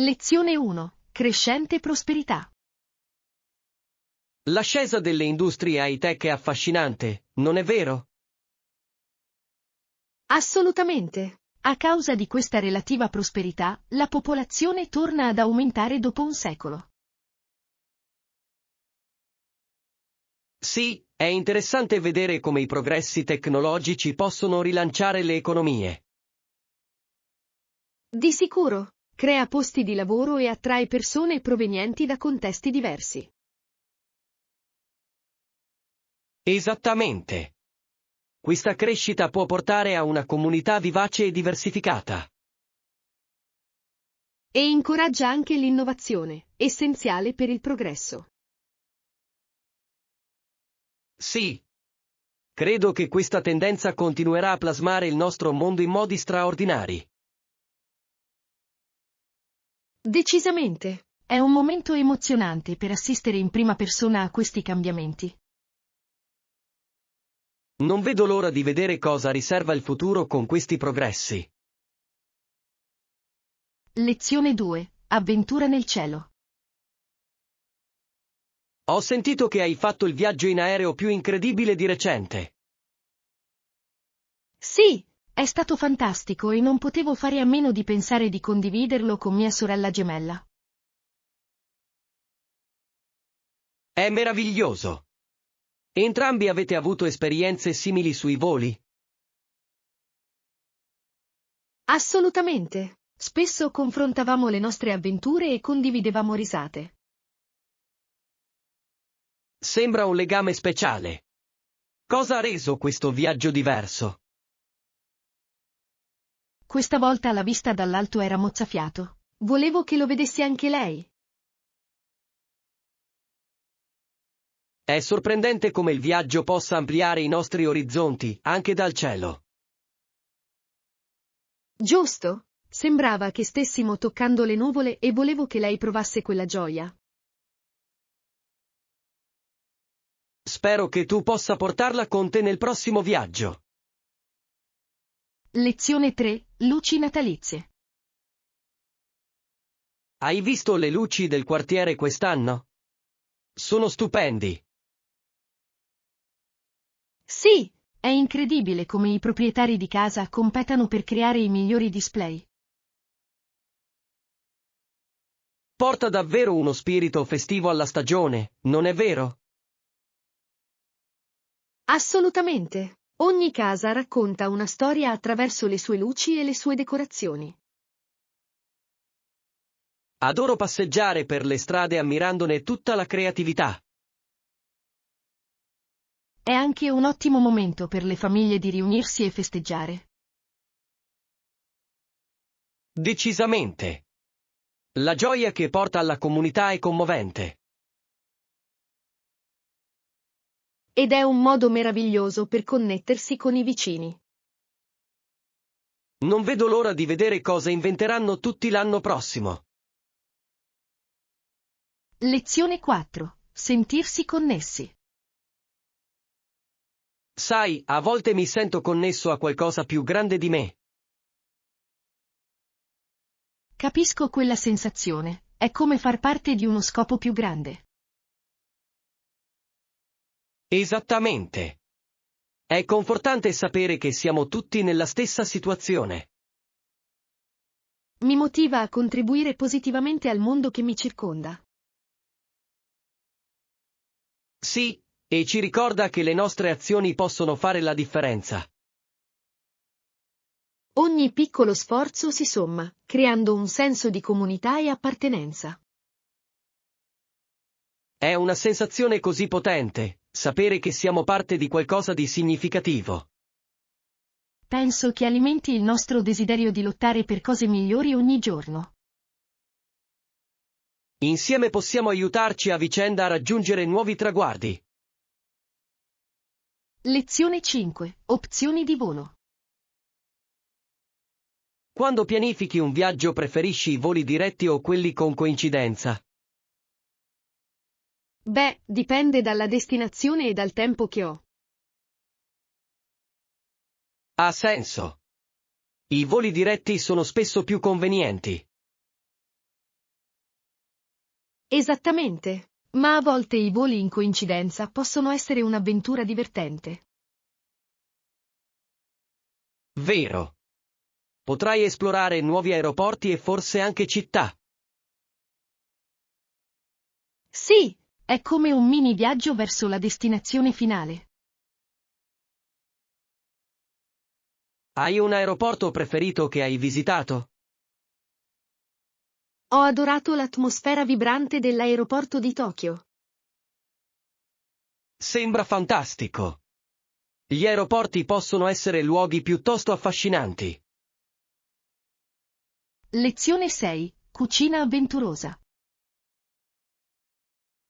Lezione 1. Crescente prosperità. L'ascesa delle industrie high-tech è affascinante, non è vero? Assolutamente. A causa di questa relativa prosperità, la popolazione torna ad aumentare dopo un secolo. Sì, è interessante vedere come i progressi tecnologici possono rilanciare le economie. Di sicuro, crea posti di lavoro e attrae persone provenienti da contesti diversi. Esattamente. Questa crescita può portare a una comunità vivace e diversificata. E incoraggia anche l'innovazione, essenziale per il progresso. Sì. Credo che questa tendenza continuerà a plasmare il nostro mondo in modi straordinari. Decisamente. È un momento emozionante per assistere in prima persona a questi cambiamenti. Non vedo l'ora di vedere cosa riserva il futuro con questi progressi. Lezione 2. Avventura nel cielo. Ho sentito che hai fatto il viaggio in aereo più incredibile di recente. Sì, è stato fantastico e non potevo fare a meno di pensare di condividerlo con mia sorella gemella. È meraviglioso. Entrambi avete avuto esperienze simili sui voli? Assolutamente. Spesso confrontavamo le nostre avventure e condividevamo risate. Sembra un legame speciale. Cosa ha reso questo viaggio diverso? Questa volta la vista dall'alto era mozzafiato. Volevo che lo vedessi anche lei. È sorprendente come il viaggio possa ampliare i nostri orizzonti, anche dal cielo. Giusto? Sembrava che stessimo toccando le nuvole e volevo che lei provasse quella gioia. Spero che tu possa portarla con te nel prossimo viaggio. Lezione 3. Luci natalizie. Hai visto le luci del quartiere quest'anno? Sono stupendi. Sì, è incredibile come i proprietari di casa competano per creare i migliori display. Porta davvero uno spirito festivo alla stagione, non è vero? Assolutamente. Ogni casa racconta una storia attraverso le sue luci e le sue decorazioni. Adoro passeggiare per le strade ammirandone tutta la creatività. È anche un ottimo momento per le famiglie di riunirsi e festeggiare. Decisamente. La gioia che porta alla comunità è commovente. Ed è un modo meraviglioso per connettersi con i vicini. Non vedo l'ora di vedere cosa inventeranno tutti l'anno prossimo. Lezione 4. Sentirsi connessi. Sai, a volte mi sento connesso a qualcosa più grande di me. Capisco quella sensazione. È come far parte di uno scopo più grande. Esattamente. È confortante sapere che siamo tutti nella stessa situazione. Mi motiva a contribuire positivamente al mondo che mi circonda. Sì, e ci ricorda che le nostre azioni possono fare la differenza. Ogni piccolo sforzo si somma, creando un senso di comunità e appartenenza. È una sensazione così potente, sapere che siamo parte di qualcosa di significativo. Penso che alimenti il nostro desiderio di lottare per cose migliori ogni giorno. Insieme possiamo aiutarci a vicenda a raggiungere nuovi traguardi. Lezione 5. Opzioni di volo. Quando pianifichi un viaggio preferisci i voli diretti o quelli con coincidenza? Beh, dipende dalla destinazione e dal tempo che ho. Ha senso. I voli diretti sono spesso più convenienti. Esattamente. Ma a volte i voli in coincidenza possono essere un'avventura divertente. Vero. Potrai esplorare nuovi aeroporti e forse anche città. Sì, è come un mini viaggio verso la destinazione finale. Hai un aeroporto preferito che hai visitato? Ho adorato l'atmosfera vibrante dell'aeroporto di Tokyo. Sembra fantastico. Gli aeroporti possono essere luoghi piuttosto affascinanti. Lezione 6. Cucina avventurosa.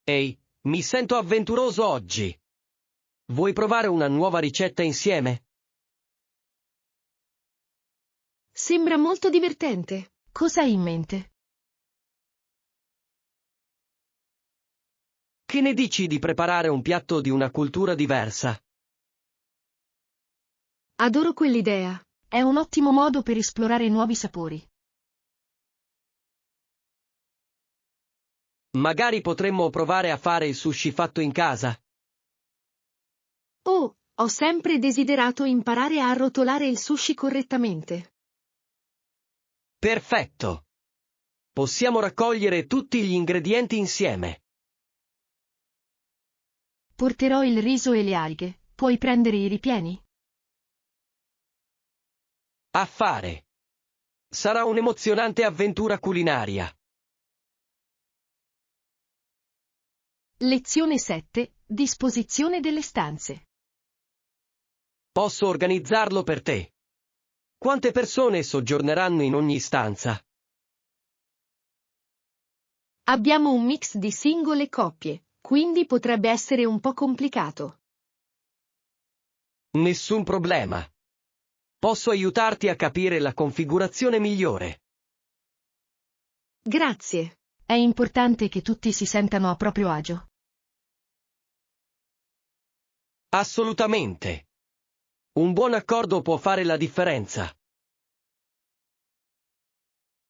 Ehi, mi sento avventuroso oggi. Vuoi provare una nuova ricetta insieme? Sembra molto divertente. Cosa hai in mente? Che ne dici di preparare un piatto di una cultura diversa? Adoro quell'idea. È un ottimo modo per esplorare nuovi sapori. Magari potremmo provare a fare il sushi fatto in casa. Oh, ho sempre desiderato imparare a arrotolare il sushi correttamente. Perfetto! Possiamo raccogliere tutti gli ingredienti insieme. Porterò il riso e le alghe. Puoi prendere i ripieni? A fare! Sarà un'emozionante avventura culinaria. Lezione 7. Disposizione delle stanze. Posso organizzarlo per te. Quante persone soggiorneranno in ogni stanza? Abbiamo un mix di singole coppie, quindi potrebbe essere un po' complicato. Nessun problema. Posso aiutarti a capire la configurazione migliore. Grazie. È importante che tutti si sentano a proprio agio. Assolutamente. Un buon accordo può fare la differenza.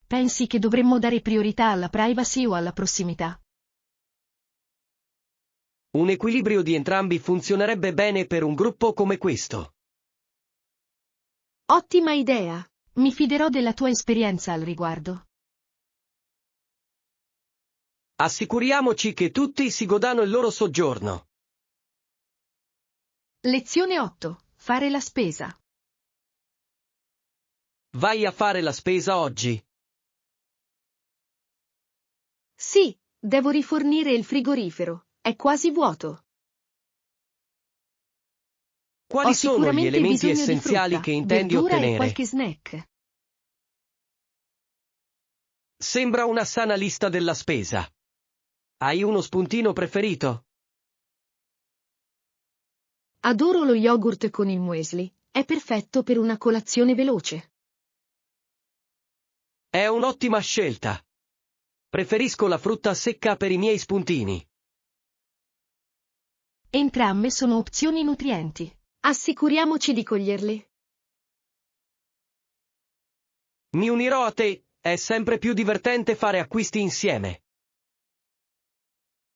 Pensi che dovremmo dare priorità alla privacy o alla prossimità? Un equilibrio di entrambi funzionerebbe bene per un gruppo come questo. Ottima idea. Mi fiderò della tua esperienza al riguardo. Assicuriamoci che tutti si godano il loro soggiorno. Lezione 8. Fare la spesa. Vai a fare la spesa oggi. Sì, devo rifornire il frigorifero. È quasi vuoto. Ho Quali sono gli sicuramente elementi bisogno di essenziali frutta, che intendi verdura e ottenere? qualche snack. Sembra una sana lista della spesa. Hai uno spuntino preferito? Adoro lo yogurt con il muesli. È perfetto per una colazione veloce. È un'ottima scelta. Preferisco la frutta secca per i miei spuntini. Entrambe sono opzioni nutrienti. Assicuriamoci di coglierli. Mi unirò a te, è sempre più divertente fare acquisti insieme.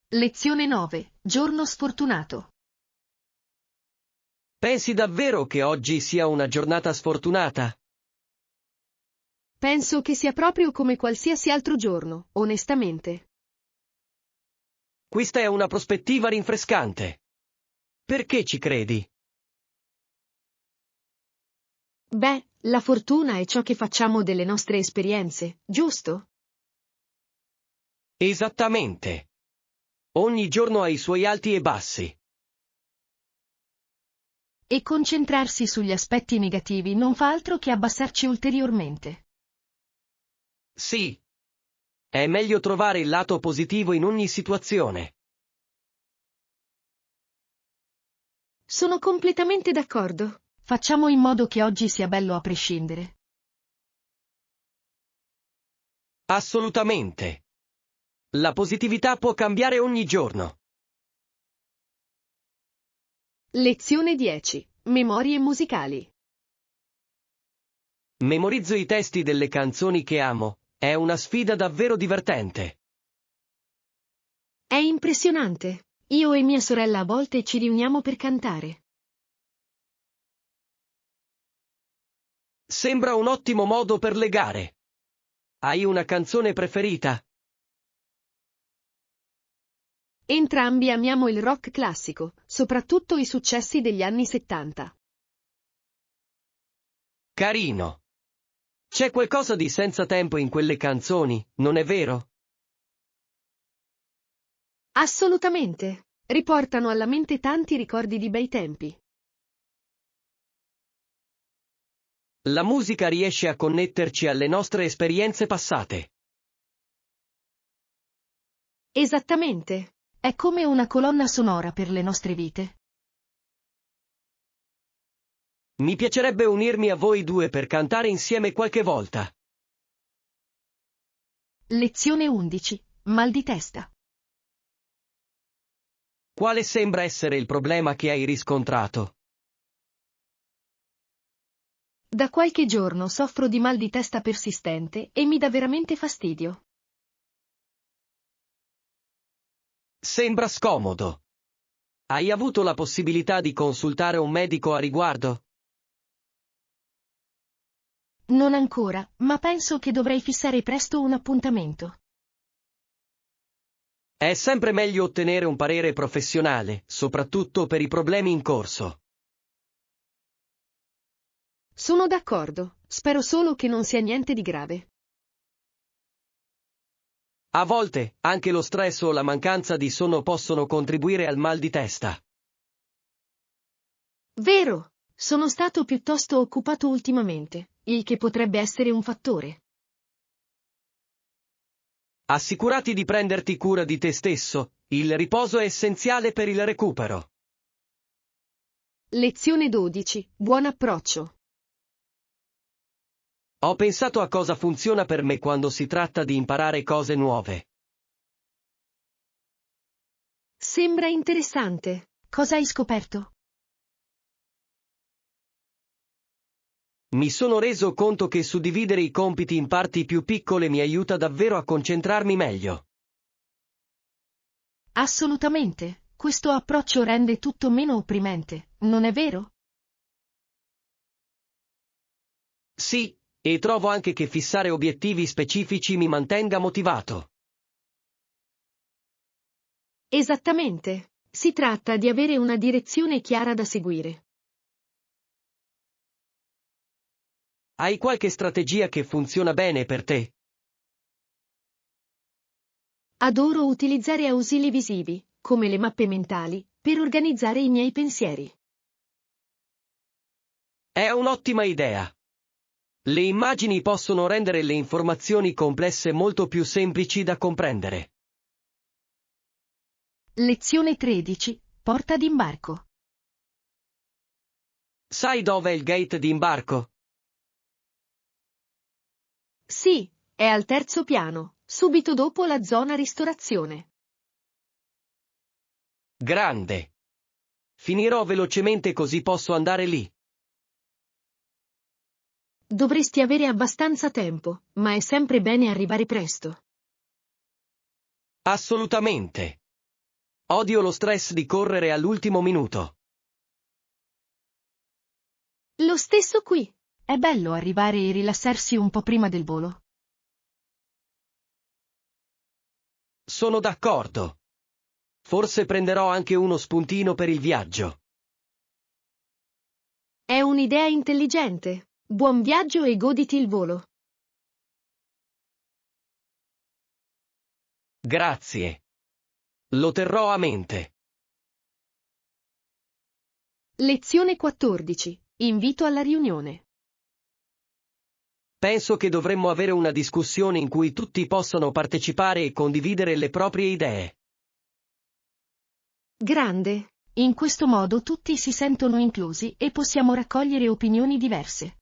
Lezione 9. Giorno sfortunato. Pensi davvero che oggi sia una giornata sfortunata? Penso che sia proprio come qualsiasi altro giorno, onestamente. Questa è una prospettiva rinfrescante. Perché ci credi? Beh, la fortuna è ciò che facciamo delle nostre esperienze, giusto? Esattamente. Ogni giorno ha i suoi alti e bassi. E concentrarsi sugli aspetti negativi non fa altro che abbassarci ulteriormente. Sì. È meglio trovare il lato positivo in ogni situazione. Sono completamente d'accordo. Facciamo in modo che oggi sia bello a prescindere. Assolutamente. La positività può cambiare ogni giorno. Lezione 10. Memorie musicali. Memorizzo i testi delle canzoni che amo, è una sfida davvero divertente. È impressionante. Io e mia sorella a volte ci riuniamo per cantare. Sembra un ottimo modo per legare. Hai una canzone preferita? Entrambi amiamo il rock classico, soprattutto i successi degli anni 70. Carino. C'è qualcosa di senza tempo in quelle canzoni, non è vero? Assolutamente. Riportano alla mente tanti ricordi di bei tempi. La musica riesce a connetterci alle nostre esperienze passate. Esattamente. È come una colonna sonora per le nostre vite. Mi piacerebbe unirmi a voi due per cantare insieme qualche volta. Lezione 11. Mal di testa. Quale sembra essere il problema che hai riscontrato? Da qualche giorno soffro di mal di testa persistente e mi dà veramente fastidio. Sembra scomodo. Hai avuto la possibilità di consultare un medico a riguardo? Non ancora, ma penso che dovrei fissare presto un appuntamento. È sempre meglio ottenere un parere professionale, soprattutto per i problemi in corso. Sono d'accordo, spero solo che non sia niente di grave. A volte, anche lo stress o la mancanza di sonno possono contribuire al mal di testa. Vero, sono stato piuttosto occupato ultimamente, il che potrebbe essere un fattore. Assicurati di prenderti cura di te stesso, il riposo è essenziale per il recupero. Lezione 12. Buon approccio. Ho pensato a cosa funziona per me quando si tratta di imparare cose nuove. Sembra interessante. Cosa hai scoperto? Mi sono reso conto che suddividere i compiti in parti più piccole mi aiuta davvero a concentrarmi meglio. Assolutamente. Questo approccio rende tutto meno opprimente, non è vero? Sì, e trovo anche che fissare obiettivi specifici mi mantenga motivato. Esattamente. Si tratta di avere una direzione chiara da seguire. Hai qualche strategia che funziona bene per te? Adoro utilizzare ausili visivi, come le mappe mentali, per organizzare i miei pensieri. È un'ottima idea. Le immagini possono rendere le informazioni complesse molto più semplici da comprendere. Lezione 13. Porta d'imbarco. Sai dov'è il gate di imbarco? Sì, è al terzo piano, subito dopo la zona ristorazione. Grande. Finirò velocemente così posso andare lì. Dovresti avere abbastanza tempo, ma è sempre bene arrivare presto. Assolutamente. Odio lo stress di correre all'ultimo minuto. Lo stesso qui. È bello arrivare e rilassarsi un po' prima del volo. Sono d'accordo. Forse prenderò anche uno spuntino per il viaggio. È un'idea intelligente. Buon viaggio e goditi il volo. Grazie. Lo terrò a mente. Lezione 14. Invito alla riunione. Penso che dovremmo avere una discussione in cui tutti possano partecipare e condividere le proprie idee. Grande. In questo modo tutti si sentono inclusi e possiamo raccogliere opinioni diverse.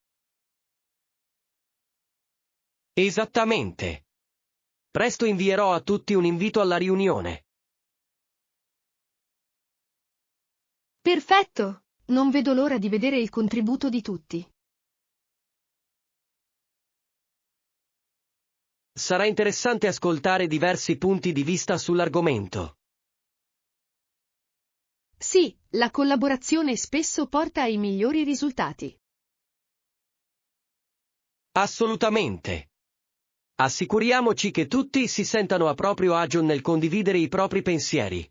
Esattamente. Presto invierò a tutti un invito alla riunione. Perfetto! Non vedo l'ora di vedere il contributo di tutti. Sarà interessante ascoltare diversi punti di vista sull'argomento. Sì, la collaborazione spesso porta ai migliori risultati. Assolutamente. Assicuriamoci che tutti si sentano a proprio agio nel condividere i propri pensieri.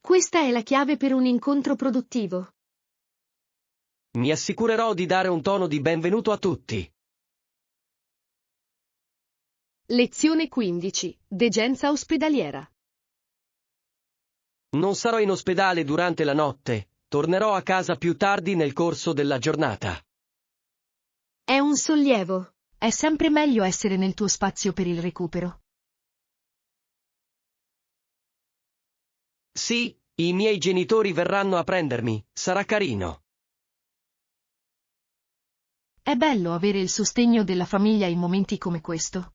Questa è la chiave per un incontro produttivo. Mi assicurerò di dare un tono di benvenuto a tutti. Lezione 15. Degenza ospedaliera. Non sarò in ospedale durante la notte, tornerò a casa più tardi nel corso della giornata. È un sollievo. È sempre meglio essere nel tuo spazio per il recupero. Sì, i miei genitori verranno a prendermi, sarà carino. È bello avere il sostegno della famiglia in momenti come questo.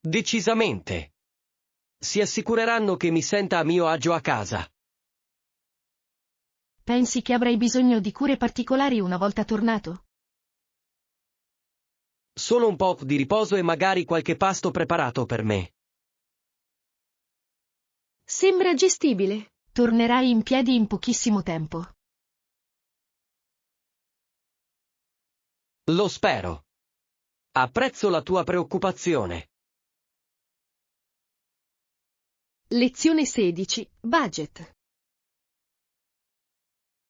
Decisamente. Si assicureranno che mi senta a mio agio a casa. Pensi che avrai bisogno di cure particolari una volta tornato? Solo un po' di riposo e magari qualche pasto preparato per me. Sembra gestibile. Tornerai in piedi in pochissimo tempo. Lo spero. Apprezzo la tua preoccupazione. Lezione 16. Budget.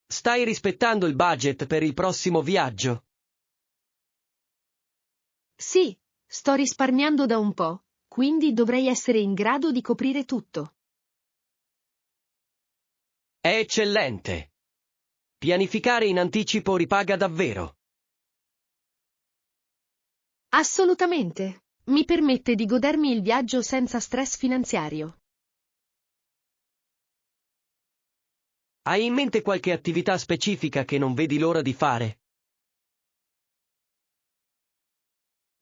Stai rispettando il budget per il prossimo viaggio? Sì, sto risparmiando da un po', quindi dovrei essere in grado di coprire tutto. È eccellente. Pianificare in anticipo ripaga davvero. Assolutamente. Mi permette di godermi il viaggio senza stress finanziario. Hai in mente qualche attività specifica che non vedi l'ora di fare?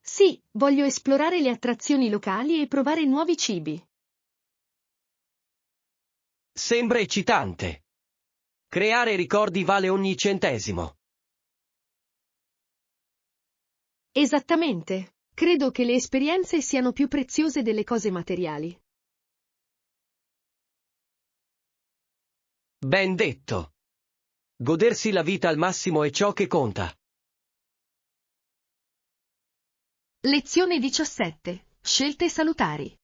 Sì, voglio esplorare le attrazioni locali e provare nuovi cibi. Sembra eccitante. Creare ricordi vale ogni centesimo. Esattamente. Credo che le esperienze siano più preziose delle cose materiali. Ben detto. Godersi la vita al massimo è ciò che conta. Lezione 17. Scelte salutari.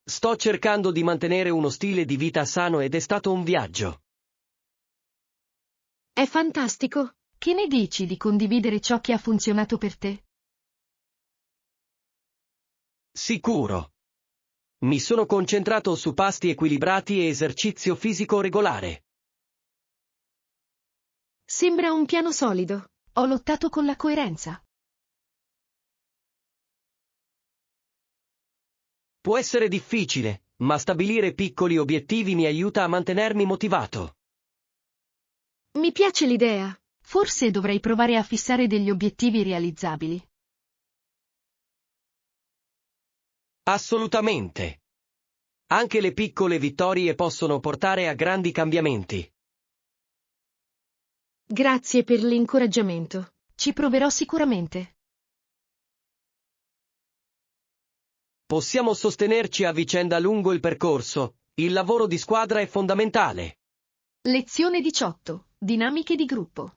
Sto cercando di mantenere uno stile di vita sano ed è stato un viaggio. È fantastico. Che ne dici di condividere ciò che ha funzionato per te? Sicuro. Mi sono concentrato su pasti equilibrati e esercizio fisico regolare. Sembra un piano solido. Ho lottato con la coerenza. Può essere difficile, ma stabilire piccoli obiettivi mi aiuta a mantenermi motivato. Mi piace l'idea. Forse dovrei provare a fissare degli obiettivi realizzabili. Assolutamente. Anche le piccole vittorie possono portare a grandi cambiamenti. Grazie per l'incoraggiamento. Ci proverò sicuramente. Possiamo sostenerci a vicenda lungo il percorso, il lavoro di squadra è fondamentale. Lezione 18. Dinamiche di gruppo.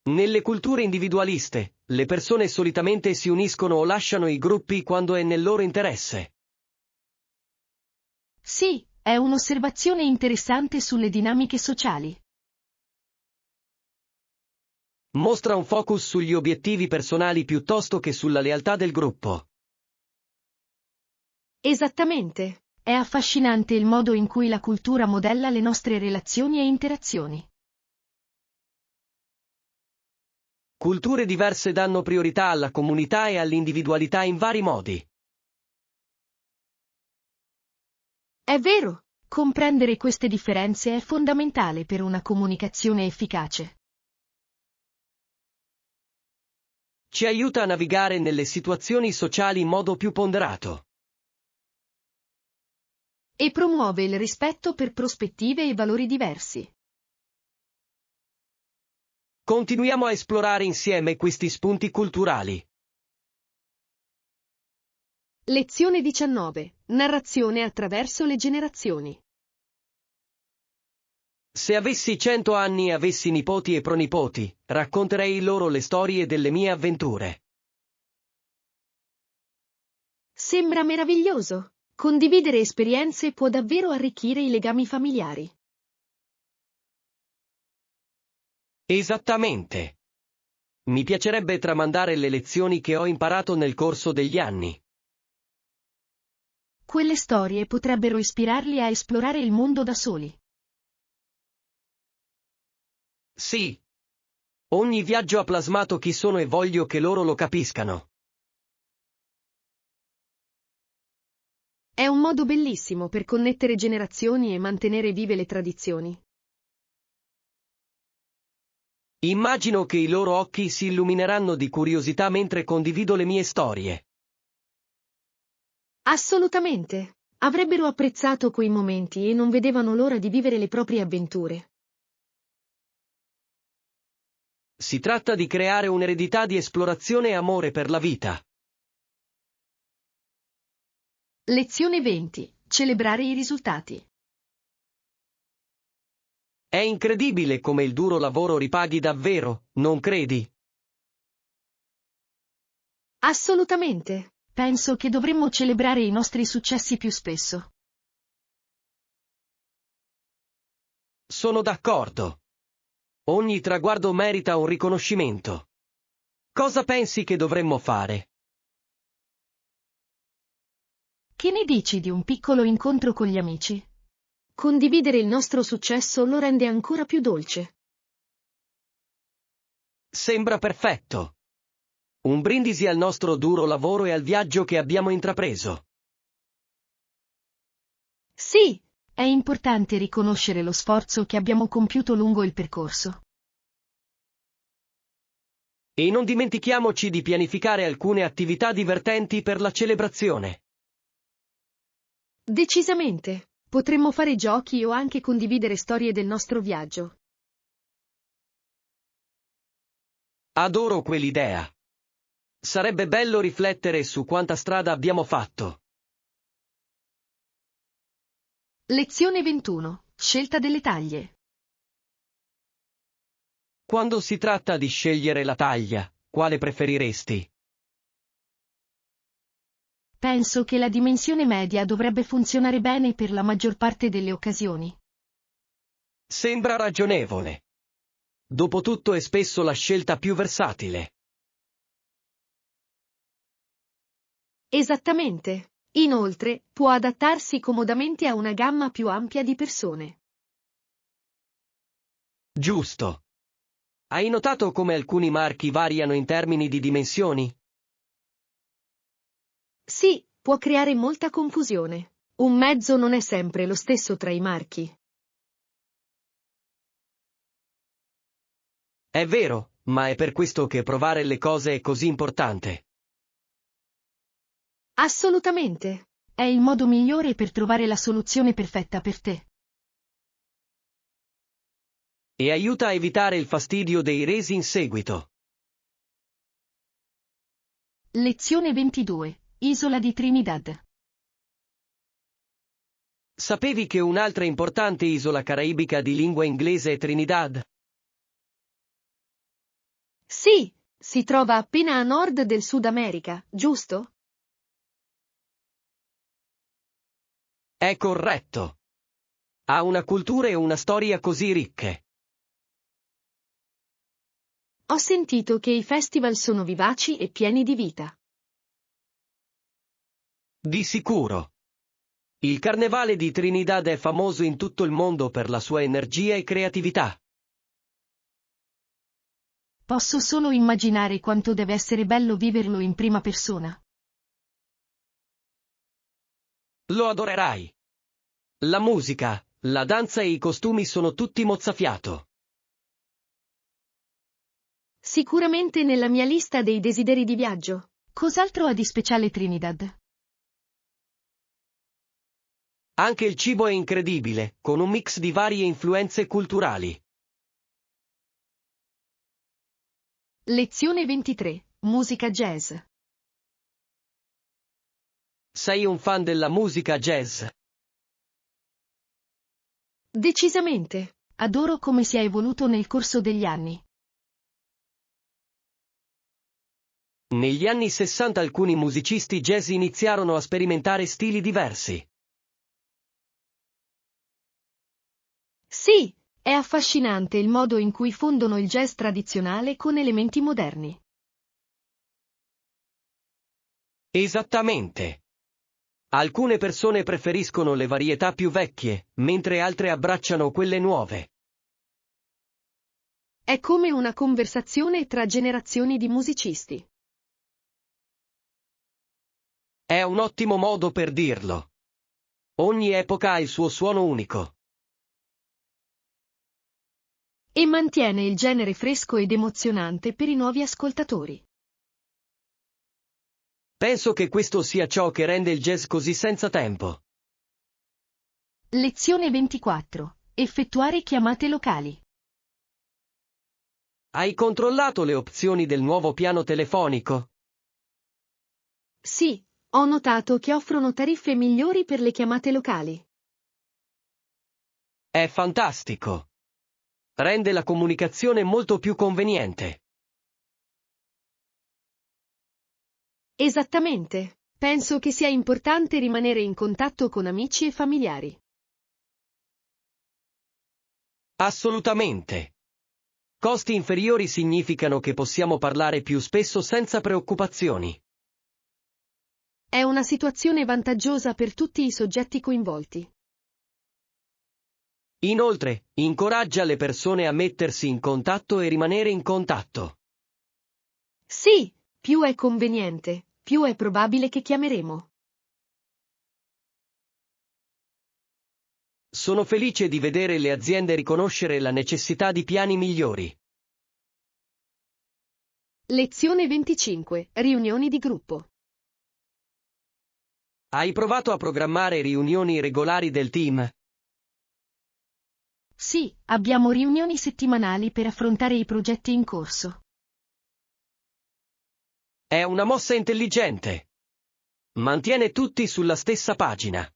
Nelle culture individualiste, le persone solitamente si uniscono o lasciano i gruppi quando è nel loro interesse. Sì, è un'osservazione interessante sulle dinamiche sociali. Mostra un focus sugli obiettivi personali piuttosto che sulla lealtà del gruppo. Esattamente. È affascinante il modo in cui la cultura modella le nostre relazioni e interazioni. Culture diverse danno priorità alla comunità e all'individualità in vari modi. È vero. Comprendere queste differenze è fondamentale per una comunicazione efficace. Ci aiuta a navigare nelle situazioni sociali in modo più ponderato. E promuove il rispetto per prospettive e valori diversi. Continuiamo a esplorare insieme questi spunti culturali. Lezione 19. Narrazione attraverso le generazioni. Se avessi 100 anni e avessi nipoti e pronipoti, racconterei loro le storie delle mie avventure. Sembra meraviglioso. Condividere esperienze può davvero arricchire i legami familiari. Esattamente. Mi piacerebbe tramandare le lezioni che ho imparato nel corso degli anni. Quelle storie potrebbero ispirarli a esplorare il mondo da soli. Sì. Ogni viaggio ha plasmato chi sono e voglio che loro lo capiscano. È un modo bellissimo per connettere generazioni e mantenere vive le tradizioni. Immagino che i loro occhi si illumineranno di curiosità mentre condivido le mie storie. Assolutamente. Avrebbero apprezzato quei momenti e non vedevano l'ora di vivere le proprie avventure. Si tratta di creare un'eredità di esplorazione e amore per la vita. Lezione 20. Celebrare i risultati. È incredibile come il duro lavoro ripaghi davvero, non credi? Assolutamente. Penso che dovremmo celebrare i nostri successi più spesso. Sono d'accordo. Ogni traguardo merita un riconoscimento. Cosa pensi che dovremmo fare? Che ne dici di un piccolo incontro con gli amici? Condividere il nostro successo lo rende ancora più dolce. Sembra perfetto. Un brindisi al nostro duro lavoro e al viaggio che abbiamo intrapreso. Sì, è importante riconoscere lo sforzo che abbiamo compiuto lungo il percorso. E non dimentichiamoci di pianificare alcune attività divertenti per la celebrazione. Decisamente. Potremmo fare giochi o anche condividere storie del nostro viaggio. Adoro quell'idea. Sarebbe bello riflettere su quanta strada abbiamo fatto. Lezione 21. Scelta delle taglie. Quando si tratta di scegliere la taglia, quale preferiresti? Penso che la dimensione media dovrebbe funzionare bene per la maggior parte delle occasioni. Sembra ragionevole. Dopotutto è spesso la scelta più versatile. Esattamente. Inoltre, può adattarsi comodamente a una gamma più ampia di persone. Giusto. Hai notato come alcuni marchi variano in termini di dimensioni? Sì, può creare molta confusione. Un mezzo non è sempre lo stesso tra i marchi. È vero, ma è per questo che provare le cose è così importante. Assolutamente. È il modo migliore per trovare la soluzione perfetta per te. E aiuta a evitare il fastidio dei resi in seguito. Lezione 22. Isola di Trinidad. Sapevi che un'altra importante isola caraibica di lingua inglese è Trinidad? Sì, si trova appena a nord del Sud America, giusto? È corretto. Ha una cultura e una storia così ricche. Ho sentito che i festival sono vivaci e pieni di vita. Di sicuro. Il carnevale di Trinidad è famoso in tutto il mondo per la sua energia e creatività. Posso solo immaginare quanto deve essere bello viverlo in prima persona. Lo adorerai. La musica, la danza e i costumi sono tutti mozzafiato. Sicuramente nella mia lista dei desideri di viaggio. Cos'altro ha di speciale Trinidad? Anche il cibo è incredibile, con un mix di varie influenze culturali. Lezione 23. Musica jazz. Sei un fan della musica jazz? Decisamente. Adoro come si è evoluto nel corso degli anni. Negli anni 60 alcuni musicisti jazz iniziarono a sperimentare stili diversi. Sì, è affascinante il modo in cui fondono il jazz tradizionale con elementi moderni. Esattamente. Alcune persone preferiscono le varietà più vecchie, mentre altre abbracciano quelle nuove. È come una conversazione tra generazioni di musicisti. È un ottimo modo per dirlo. Ogni epoca ha il suo suono unico. E mantiene il genere fresco ed emozionante per i nuovi ascoltatori. Penso che questo sia ciò che rende il jazz così senza tempo. Lezione 24. Effettuare chiamate locali. Hai controllato le opzioni del nuovo piano telefonico? Sì, ho notato che offrono tariffe migliori per le chiamate locali. È fantastico. Rende la comunicazione molto più conveniente. Esattamente. Penso che sia importante rimanere in contatto con amici e familiari. Assolutamente. Costi inferiori significano che possiamo parlare più spesso senza preoccupazioni. È una situazione vantaggiosa per tutti i soggetti coinvolti. Inoltre, incoraggia le persone a mettersi in contatto e rimanere in contatto. Sì, più è conveniente, più è probabile che chiameremo. Sono felice di vedere le aziende riconoscere la necessità di piani migliori. Lezione 25. Riunioni di gruppo. Hai provato a programmare riunioni regolari del team? Sì, abbiamo riunioni settimanali per affrontare i progetti in corso. È una mossa intelligente. Mantiene tutti sulla stessa pagina.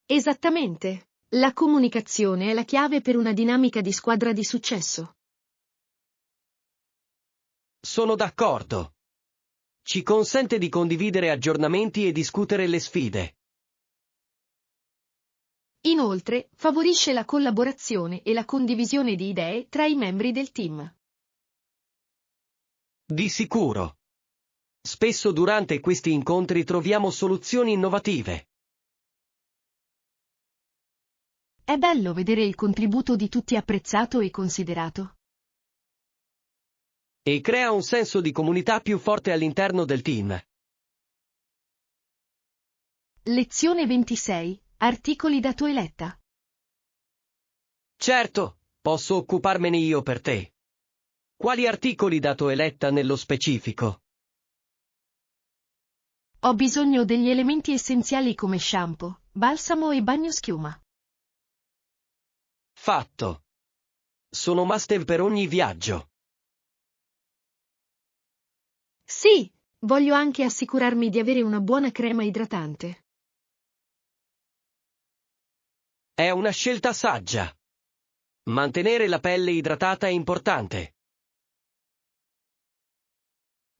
Esattamente. La comunicazione è la chiave per una dinamica di squadra di successo. Sono d'accordo. Ci consente di condividere aggiornamenti e discutere le sfide. Inoltre, favorisce la collaborazione e la condivisione di idee tra i membri del team. Di sicuro. Spesso durante questi incontri troviamo soluzioni innovative. È bello vedere il contributo di tutti apprezzato e considerato. E crea un senso di comunità più forte all'interno del team. Lezione 26. Articoli da Toeletta. Certo, posso occuparmene io per te. Quali articoli da Toeletta nello specifico? Ho bisogno degli elementi essenziali come shampoo, balsamo e bagnoschiuma. Fatto. Sono must-have per ogni viaggio. Sì, voglio anche assicurarmi di avere una buona crema idratante. È una scelta saggia. Mantenere la pelle idratata è importante.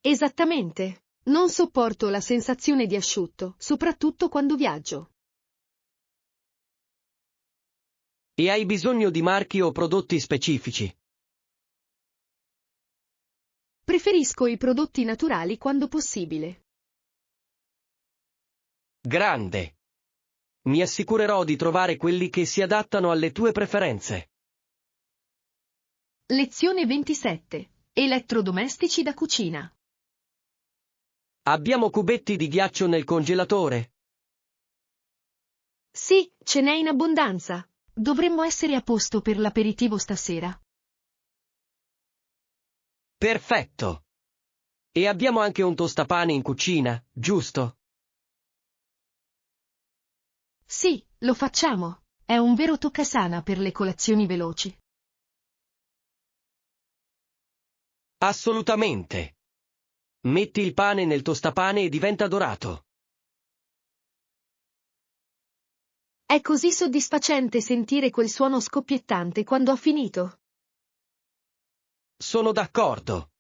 Esattamente. Non sopporto la sensazione di asciutto, soprattutto quando viaggio. E hai bisogno di marchi o prodotti specifici? Preferisco i prodotti naturali quando possibile. Grande. Mi assicurerò di trovare quelli che si adattano alle tue preferenze. Lezione 27. Elettrodomestici da cucina. Abbiamo cubetti di ghiaccio nel congelatore? Sì, ce n'è in abbondanza. Dovremmo essere a posto per l'aperitivo stasera. Perfetto. E abbiamo anche un tostapane in cucina, giusto? Sì, lo facciamo. È un vero toccasana per le colazioni veloci. Assolutamente. Metti il pane nel tostapane e diventa dorato. È così soddisfacente sentire quel suono scoppiettante quando ha finito. Sono d'accordo.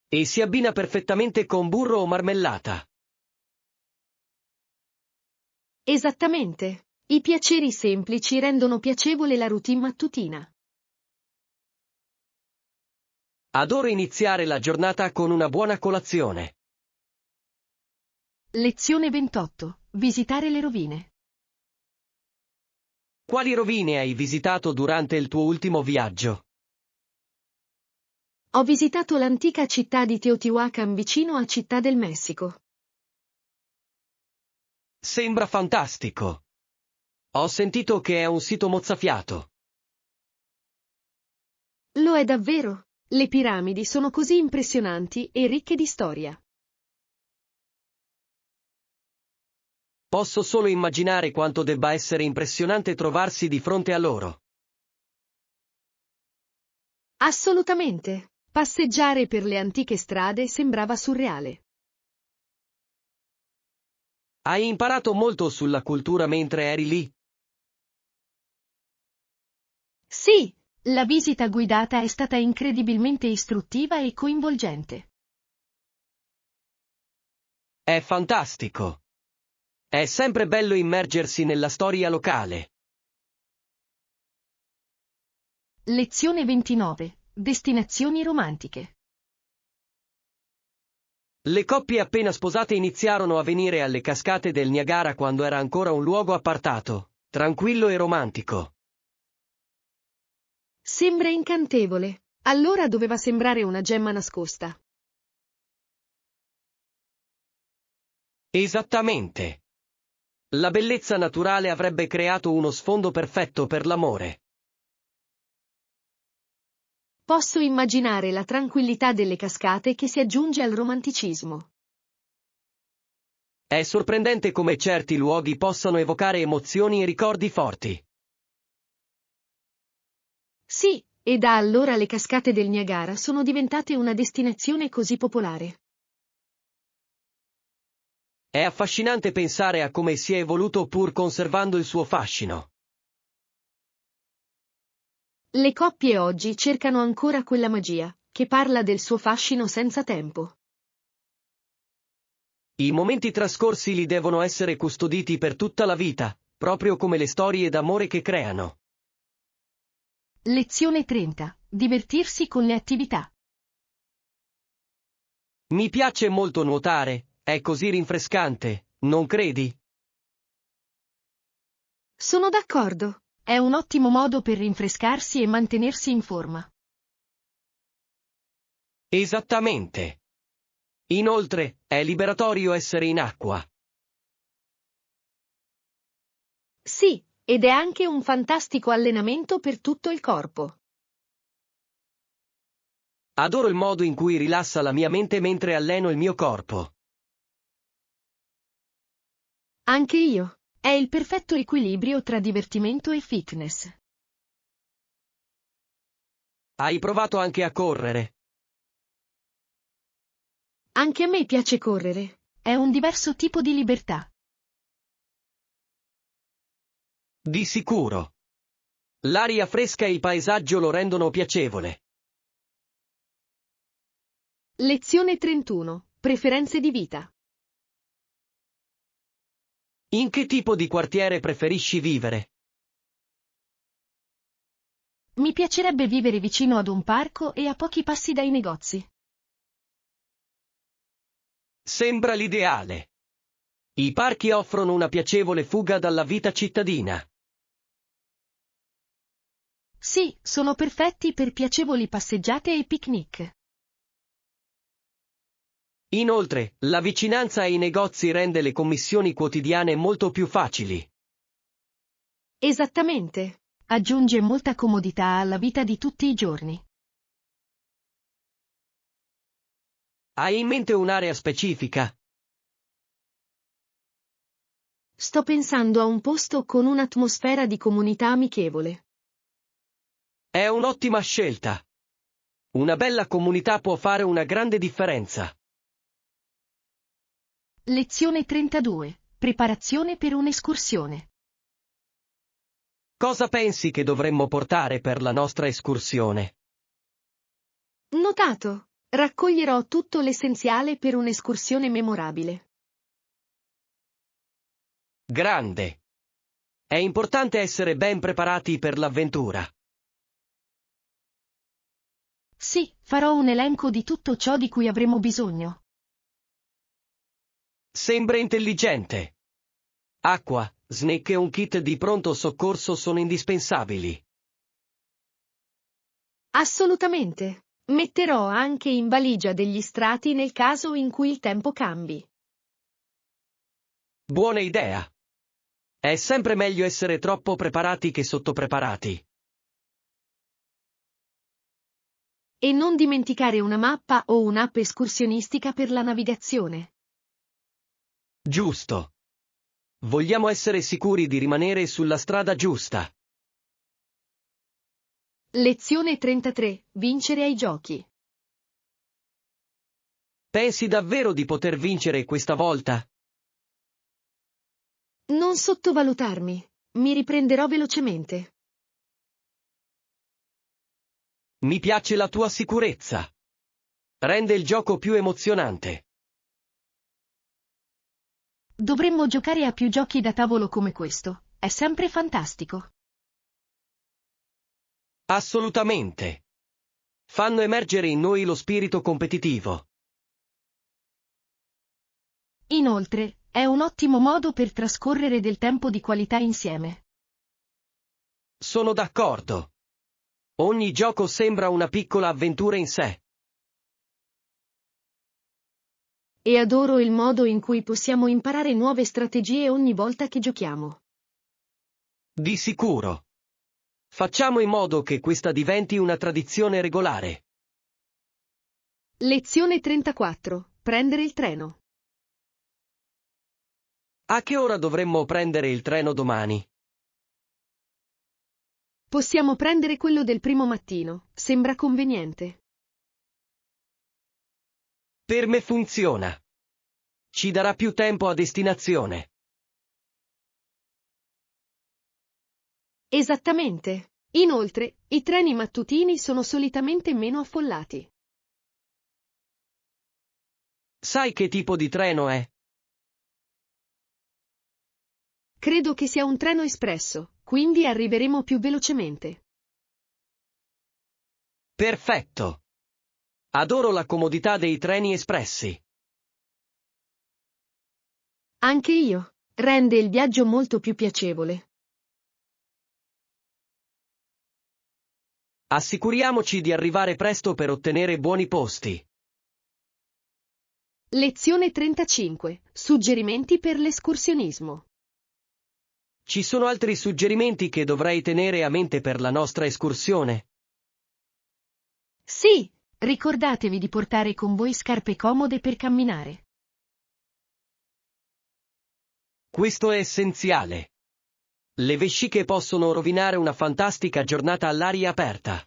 E si abbina perfettamente con burro o marmellata. Esattamente. I piaceri semplici rendono piacevole la routine mattutina. Adoro iniziare la giornata con una buona colazione. Lezione 28. Visitare le rovine. Quali rovine hai visitato durante il tuo ultimo viaggio? Ho visitato l'antica città di Teotihuacan vicino a Città del Messico. Sembra fantastico. Ho sentito che è un sito mozzafiato. Lo è davvero. Le piramidi sono così impressionanti e ricche di storia. Posso solo immaginare quanto debba essere impressionante trovarsi di fronte a loro. Assolutamente. Passeggiare per le antiche strade sembrava surreale. Hai imparato molto sulla cultura mentre eri lì? Sì, la visita guidata è stata incredibilmente istruttiva e coinvolgente. È fantastico. È sempre bello immergersi nella storia locale. Lezione 29. Destinazioni romantiche. Le coppie appena sposate iniziarono a venire alle cascate del Niagara quando era ancora un luogo appartato, tranquillo e romantico. Sembra incantevole. Allora doveva sembrare una gemma nascosta. Esattamente. La bellezza naturale avrebbe creato uno sfondo perfetto per l'amore. Posso immaginare la tranquillità delle cascate che si aggiunge al romanticismo. È sorprendente come certi luoghi possano evocare emozioni e ricordi forti. Sì, e da allora le cascate del Niagara sono diventate una destinazione così popolare. È affascinante pensare a come si è evoluto pur conservando il suo fascino. Le coppie oggi cercano ancora quella magia, che parla del suo fascino senza tempo. I momenti trascorsi li devono essere custoditi per tutta la vita, proprio come le storie d'amore che creano. Lezione 30. Divertirsi con le attività. Mi piace molto nuotare, è così rinfrescante, non credi? Sono d'accordo. È un ottimo modo per rinfrescarsi e mantenersi in forma. Esattamente. Inoltre, è liberatorio essere in acqua. Sì, ed è anche un fantastico allenamento per tutto il corpo. Adoro il modo in cui rilassa la mia mente mentre alleno il mio corpo. Anche io. È il perfetto equilibrio tra divertimento e fitness. Hai provato anche a correre? Anche a me piace correre. È un diverso tipo di libertà. Di sicuro. L'aria fresca e il paesaggio lo rendono piacevole. Lezione 31. Preferenze di vita. In che tipo di quartiere preferisci vivere? Mi piacerebbe vivere vicino ad un parco e a pochi passi dai negozi. Sembra l'ideale. I parchi offrono una piacevole fuga dalla vita cittadina. Sì, sono perfetti per piacevoli passeggiate e picnic. Inoltre, la vicinanza ai negozi rende le commissioni quotidiane molto più facili. Esattamente. Aggiunge molta comodità alla vita di tutti i giorni. Hai in mente un'area specifica? Sto pensando a un posto con un'atmosfera di comunità amichevole. È un'ottima scelta. Una bella comunità può fare una grande differenza. Lezione 32. Preparazione per un'escursione. Cosa pensi che dovremmo portare per la nostra escursione? Notato. Raccoglierò tutto l'essenziale per un'escursione memorabile. Grande! È importante essere ben preparati per l'avventura. Sì, farò un elenco di tutto ciò di cui avremo bisogno. Sembra intelligente. Acqua, snack e un kit di pronto soccorso sono indispensabili. Assolutamente. Metterò anche in valigia degli strati nel caso in cui il tempo cambi. Buona idea. È sempre meglio essere troppo preparati che sottopreparati. E non dimenticare una mappa o un'app escursionistica per la navigazione. Giusto. Vogliamo essere sicuri di rimanere sulla strada giusta. Lezione 33. Vincere ai giochi. Pensi davvero di poter vincere questa volta? Non sottovalutarmi. Mi riprenderò velocemente. Mi piace la tua sicurezza. Rende il gioco più emozionante. Dovremmo giocare a più giochi da tavolo come questo. È sempre fantastico. Assolutamente. Fanno emergere in noi lo spirito competitivo. Inoltre, è un ottimo modo per trascorrere del tempo di qualità insieme. Sono d'accordo. Ogni gioco sembra una piccola avventura in sé. E adoro il modo in cui possiamo imparare nuove strategie ogni volta che giochiamo. Di sicuro. Facciamo in modo che questa diventi una tradizione regolare. Lezione 34. Prendere il treno. A che ora dovremmo prendere il treno domani? Possiamo prendere quello del primo mattino, sembra conveniente. Per me funziona. Ci darà più tempo a destinazione. Esattamente. Inoltre, i treni mattutini sono solitamente meno affollati. Sai che tipo di treno è? Credo che sia un treno espresso, quindi arriveremo più velocemente. Perfetto. Adoro la comodità dei treni espressi. Anche io. Rende il viaggio molto più piacevole. Assicuriamoci di arrivare presto per ottenere buoni posti. Lezione 35. Suggerimenti per l'escursionismo. Ci sono altri suggerimenti che dovrei tenere a mente per la nostra escursione? Sì, ricordatevi di portare con voi scarpe comode per camminare. Questo è essenziale. Le vesciche possono rovinare una fantastica giornata all'aria aperta.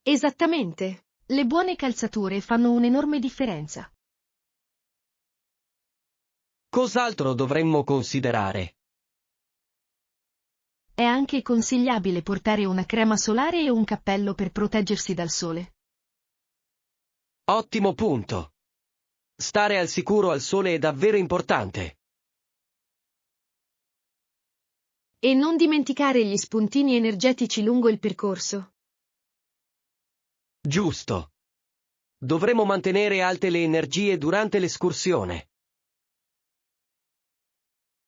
Esattamente. Le buone calzature fanno un'enorme differenza. Cos'altro dovremmo considerare? È anche consigliabile portare una crema solare e un cappello per proteggersi dal sole. Ottimo punto. Stare al sicuro al sole è davvero importante. E non dimenticare gli spuntini energetici lungo il percorso. Giusto. Dovremo mantenere alte le energie durante l'escursione.